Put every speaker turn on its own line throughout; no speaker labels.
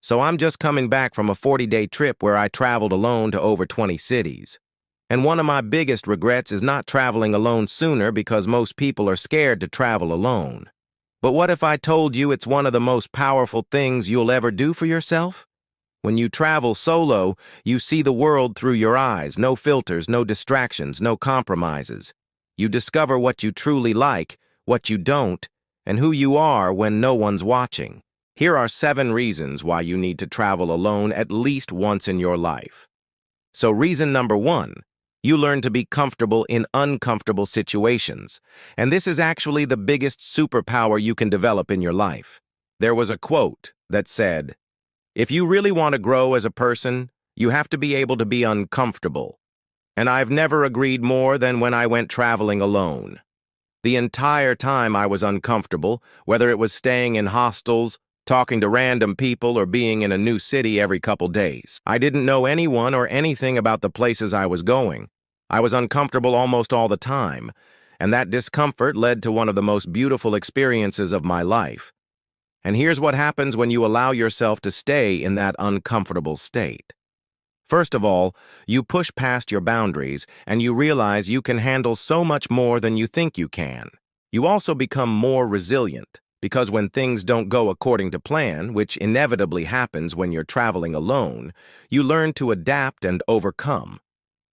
So I'm just coming back from a 40-day trip where I traveled alone to over 20 cities. And one of my biggest regrets is not traveling alone sooner because most people are scared to travel alone. But what if I told you it's one of the most powerful things you'll ever do for yourself? When you travel solo, you see the world through your eyes, no filters, no distractions, no compromises. You discover what you truly like, what you don't, and who you are when no one's watching. Here are 7 reasons why you need to travel alone at least once in your life. So reason number 1, you learn to be comfortable in uncomfortable situations. And this is actually the biggest superpower you can develop in your life. There was a quote that said, "If you really want to grow as a person, you have to be able to be uncomfortable." And I've never agreed more than when I went traveling alone. The entire time I was uncomfortable, whether it was staying in hostels, talking to random people, or being in a new city every couple days. I didn't know anyone or anything about the places I was going. I was uncomfortable almost all the time, and that discomfort led to one of the most beautiful experiences of my life. And here's what happens when you allow yourself to stay in that uncomfortable state. First of all, you push past your boundaries and you realize you can handle so much more than you think you can. You also become more resilient because when things don't go according to plan, which inevitably happens when you're traveling alone, you learn to adapt and overcome.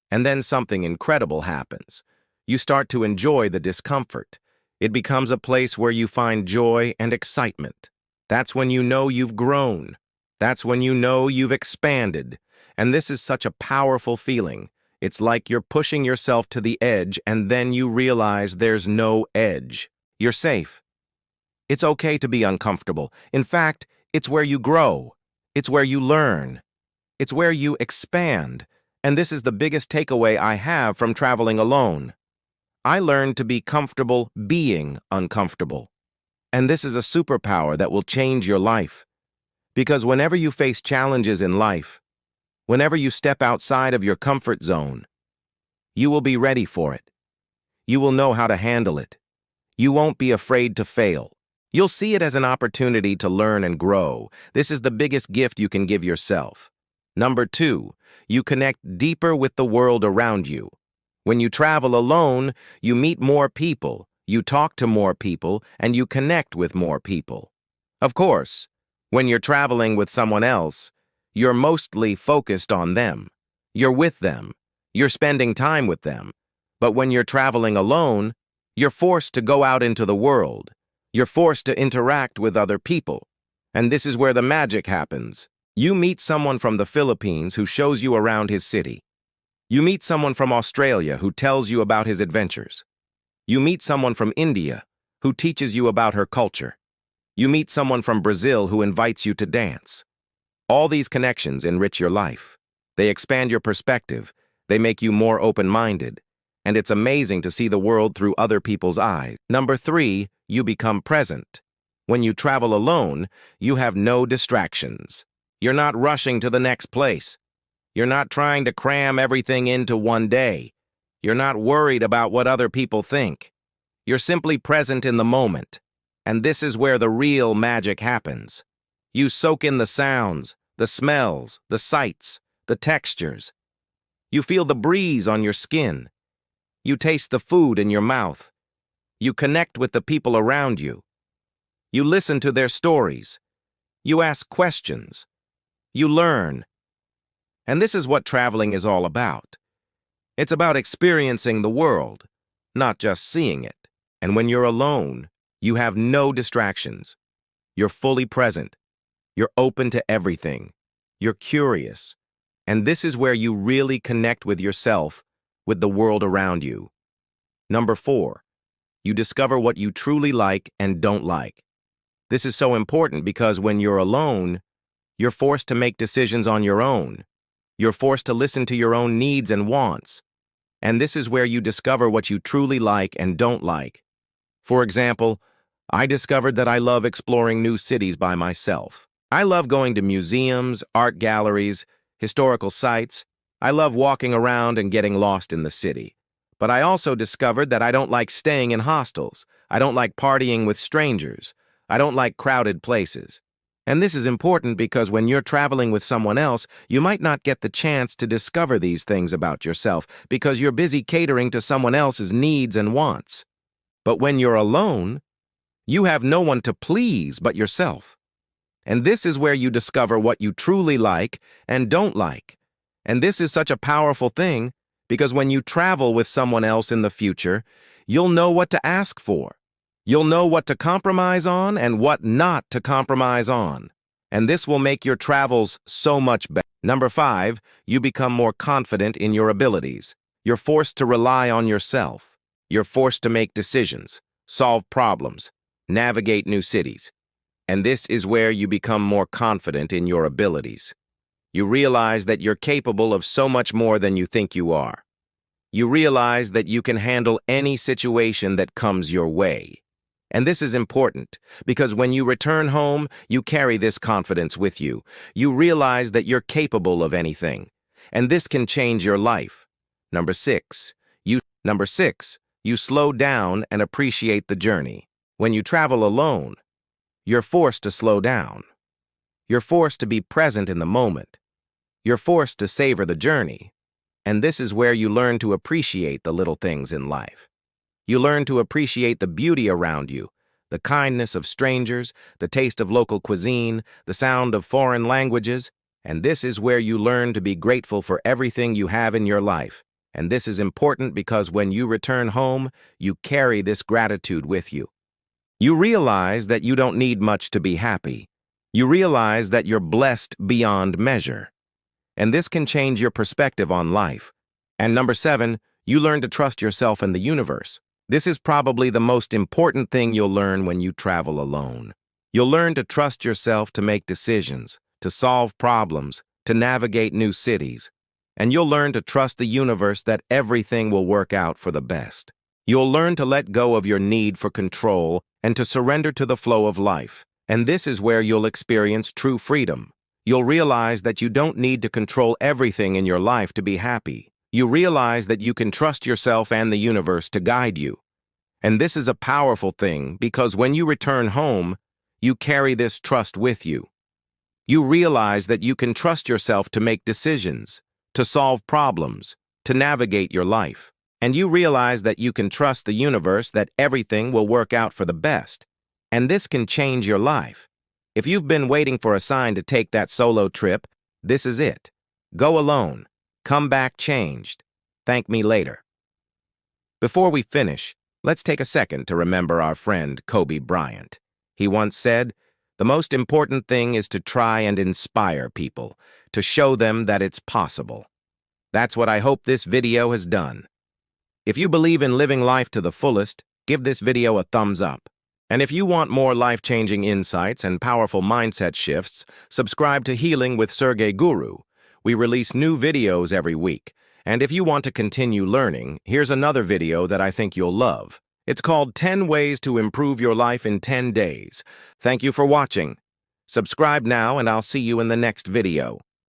And then something incredible happens. You start to enjoy the discomfort. It becomes a place where you find joy and excitement. That's when you know you've grown. That's when you know you've expanded. And this is such a powerful feeling. It's like you're pushing yourself to the edge and then you realize there's no edge. You're safe. It's okay to be uncomfortable. In fact, it's where you grow. It's where you learn. It's where you expand. And this is the biggest takeaway I have from traveling alone. I learned to be comfortable being uncomfortable. And this is a superpower that will change your life. Because whenever you face challenges in life, whenever you step outside of your comfort zone, you will be ready for it. You will know how to handle it. You won't be afraid to fail. You'll see it as an opportunity to learn and grow. This is the biggest gift you can give yourself. Number 2, you connect deeper with the world around you. When you travel alone, you meet more people, you talk to more people, and you connect with more people. Of course, when you're traveling with someone else, you're mostly focused on them. You're with them. You're spending time with them. But when you're traveling alone, you're forced to go out into the world. You're forced to interact with other people. And this is where the magic happens. You meet someone from the Philippines who shows you around his city. You meet someone from Australia who tells you about his adventures. You meet someone from India who teaches you about her culture. You meet someone from Brazil who invites you to dance. All these connections enrich your life. They expand your perspective. They make you more open-minded. And it's amazing to see the world through other people's eyes. Number 3, you become present. When you travel alone, you have no distractions. You're not rushing to the next place. You're not trying to cram everything into one day. You're not worried about what other people think. You're simply present in the moment. And this is where the real magic happens. You soak in the sounds, the smells, the sights, the textures. You feel the breeze on your skin. You taste the food in your mouth. You connect with the people around you. You listen to their stories. You ask questions. You learn. And this is what traveling is all about. It's about experiencing the world, not just seeing it. And when you're alone, you have no distractions. You're fully present. You're open to everything. You're curious. And this is where you really connect with yourself, with the world around you. Number 4, you discover what you truly like and don't like. This is so important because when you're alone, you're forced to make decisions on your own. You're forced to listen to your own needs and wants. And this is where you discover what you truly like and don't like. For example, I discovered that I love exploring new cities by myself. I love going to museums, art galleries, historical sites. I love walking around and getting lost in the city. But I also discovered that I don't like staying in hostels. I don't like partying with strangers. I don't like crowded places. And this is important because when you're traveling with someone else, you might not get the chance to discover these things about yourself because you're busy catering to someone else's needs and wants. But when you're alone, you have no one to please but yourself. And this is where you discover what you truly like and don't like. And this is such a powerful thing because when you travel with someone else in the future, you'll know what to ask for. You'll know what to compromise on and what not to compromise on. And this will make your travels so much better. Number 5, you become more confident in your abilities. You're forced to rely on yourself. You're forced to make decisions, solve problems, navigate new cities. And this is where you become more confident in your abilities. You realize that you're capable of so much more than you think you are. You realize that you can handle any situation that comes your way. And this is important because when you return home, you carry this confidence with you. You realize that you're capable of anything. And this can change your life. Number 6, you slow down and appreciate the journey. When you travel alone, you're forced to slow down. You're forced to be present in the moment. You're forced to savor the journey. And this is where you learn to appreciate the little things in life. You learn to appreciate the beauty around you, the kindness of strangers, the taste of local cuisine, the sound of foreign languages, and this is where you learn to be grateful for everything you have in your life. And this is important because when you return home, you carry this gratitude with you. You realize that you don't need much to be happy. You realize that you're blessed beyond measure. And this can change your perspective on life. And number 7, you learn to trust yourself and the universe. This is probably the most important thing you'll learn when you travel alone. You'll learn to trust yourself to make decisions, to solve problems, to navigate new cities. And you'll learn to trust the universe that everything will work out for the best. You'll learn to let go of your need for control and to surrender to the flow of life. And this is where you'll experience true freedom. You'll realize that you don't need to control everything in your life to be happy. You realize that you can trust yourself and the universe to guide you. And this is a powerful thing because when you return home, you carry this trust with you. You realize that you can trust yourself to make decisions, to solve problems, to navigate your life. And you realize that you can trust the universe that everything will work out for the best. And this can change your life. If you've been waiting for a sign to take that solo trip, this is it. Go alone. Come back changed. Thank me later. Before we finish, let's take a second to remember our friend Kobe Bryant. He once said, "The most important thing is to try and inspire people, to show them that it's possible." That's what I hope this video has done. If you believe in living life to the fullest, give this video a thumbs up. And if you want more life-changing insights and powerful mindset shifts, subscribe to Healing with Sergey Guru. We release new videos every week. And if you want to continue learning, here's another video that I think you'll love. It's called 10 Ways to Improve Your Life in 10 Days. Thank you for watching. Subscribe now and I'll see you in the next video.